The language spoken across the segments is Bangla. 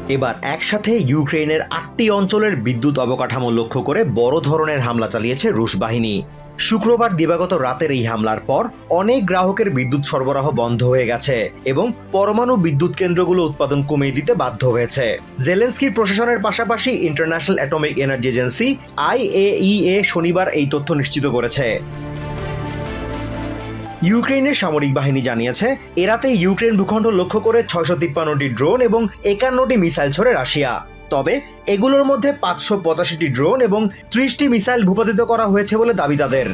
এবার একসাথে ইউক্রেনের ৮টি অঞ্চলের বিদ্যুৎ অবকাঠামো লক্ষ্য করে বড় ধরনের হামলা চালিয়েছে রুশ বাহিনী। শুক্রবার দিবাগত রাতের এই হামলার পর অনেক গ্রাহকের বিদ্যুৎ সরবরাহ বন্ধ হয়ে গেছে এবং পরমাণু বিদ্যুৎ কেন্দ্রগুলো উৎপাদন কমিয়ে দিতে বাধ্য হয়েছে। জেলেনস্কির প্রশাসনের পাশাপাশি international atomic energy agency IAEA শনিবার এই তথ্য নিশ্চিত করেছে। ইউক্রেনের সামরিক বাহিনী জানিয়েছে এরাতে ইউক্রেন ভূখণ্ড লক্ষ্য করে ৬৫৩টি ড্রোন এবং ৫১টি মিসাইল ছোড়ে রাশিয়া। তবে এগুলোর মধ্যে ৫৮৫টি ড্রোন এবং ৩০টি মিসাইল ভূপাতিত করা হয়েছে বলে দাবি তাদের।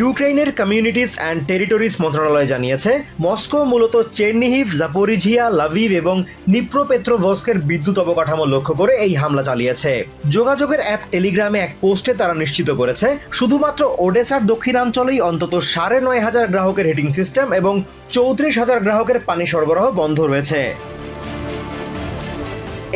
ইউক্রেনের কমিউনিটিস অ্যান্ড টেরিটরিজ মন্ত্রণালয় জানিয়েছে মস্কো মূলত চেরনিহিভ, জাপোরিঝিয়া, লাভিভ এবং নিপ্রোপেট্রোভস্কের বিদ্যুৎ অবকাঠামো লক্ষ্য করে এই হামলা চালিয়েছে। যোগাযোগের অ্যাপ টেলিগ্রামে এক পোস্টে তারা নিশ্চিত করেছে শুধুমাত্র ওডেসার দক্ষিণাঞ্চলেই অন্তত ৯,৫০০ গ্রাহকের হিটিং সিস্টেম এবং ৩৪,০০০ গ্রাহকের পানি সরবরাহ বন্ধ রয়েছে।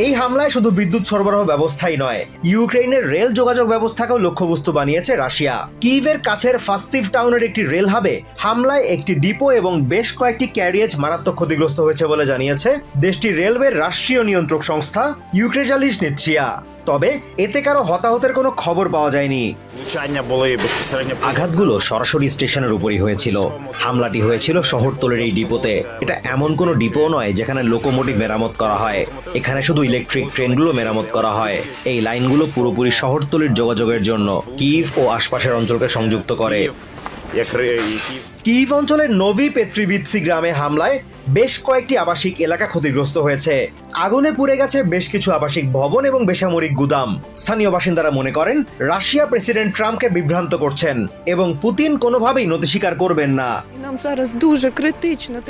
এই হামলায় শুধু বিদ্যুৎ সরবরাহ ব্যবস্থাই নয়, ইউক্রেনের রেল যোগাযোগ ব্যবস্থাকেও লক্ষ্যবস্তু বানিয়েছে রাশিয়া। কিভের কাছের ফাস্তিভ টাউনের একটি রেল হাবে হামলায় একটি ডিপো এবং বেশ কয়েকটি ক্যারিয়েজ মারাত্মক ক্ষতিগ্রস্ত হয়েছে বলে জানিয়েছে দেশটির রেলওয়ের রাষ্ট্রীয় নিয়ন্ত্রক সংস্থা ইউক্রেজালিজনিৎসিয়া। তবে এতে কারো হতাহতের কোনো খবর পাওয়া যায়নি। আঘাতগুলো সরাসরি স্টেশনের উপরই হয়েছিল। হামলাটি হয়েছিল শহরতলির এই ডিপোতে। এটা এমন কোনো ডিপো নয় যেখানে লোকোমোটিভ মেরামত করা হয়, এখানে শুধু ইলেকট্রিক ট্রেনগুলো মেরামত করা হয়। এই লাইনগুলো পুরোপুরি শহরতলির যোগাযোগের জন্য কিভ ও আশপাশের অঞ্চলকে সংযুক্ত করে। কিভ অঞ্চলের নোভি পেট্রিভিৎসি গ্রামে হামলায় বেশ কয়েকটি আবাসিক এলাকা ক্ষতিগ্রস্ত হয়েছে। আগুনে পুড়ে গেছে বেশ কিছু আবাসিক ভবন এবং বেসামরিক গুদাম। স্থানীয় বাসিন্দারা মনে করেন রাশিয়া প্রেসিডেন্ট ট্রাম্পকে বিভ্রান্ত করছেন এবং পুতিন কোনোভাবেই নতি স্বীকার করবেন না।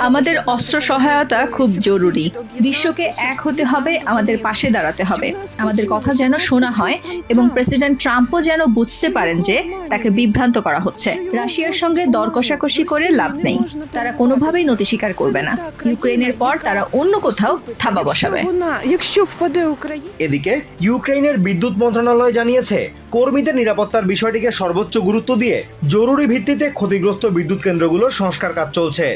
আমাদের অস্ত্র সহায়তা খুব জরুরি। বিশ্বকে এক হতে হবে, আমাদের পাশে দাঁড়াতে হবে। আমাদের কথা যেন শোনা হয় এবং প্রেসিডেন্ট ট্রাম্পও যেন বুঝতে পারেন যে তাকে বিভ্রান্ত করা হচ্ছে। রাশিয়ার সঙ্গে দর কষাকষি করে লাভ নেই, তারা কোনোভাবেই নতি স্বীকার করবে না। ইউক্রেনের পর তারা অন্য কোথাও থাবা বসাবে। এদিকে ইউক্রেনের বিদ্যুৎ মন্ত্রণালয় জানিয়েছে কর্মীদের নিরাপত্তার বিষয়টিকে সর্বোচ্চ গুরুত্ব দিয়ে জরুরি ভিত্তিতে ক্ষতিগ্রস্ত বিদ্যুৎ কেন্দ্রগুলোর সংস্কার কাজ চলছে।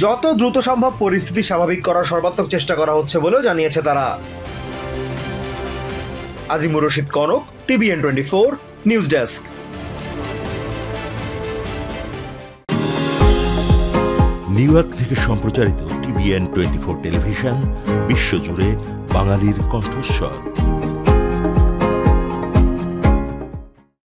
যত দ্রুত সম্ভব পরিস্থিতি স্বাভাবিক করার সর্বাত্মক চেষ্টা করা হচ্ছে বলেও জানিয়েছে তারা। Azimur Rashid Kanak, TVN24 news desk. New York থেকে সম্প্রচারিত TVN24 টেলিভিশন বিশ্বজুড়ে বাঙালির কণ্ঠস্বর।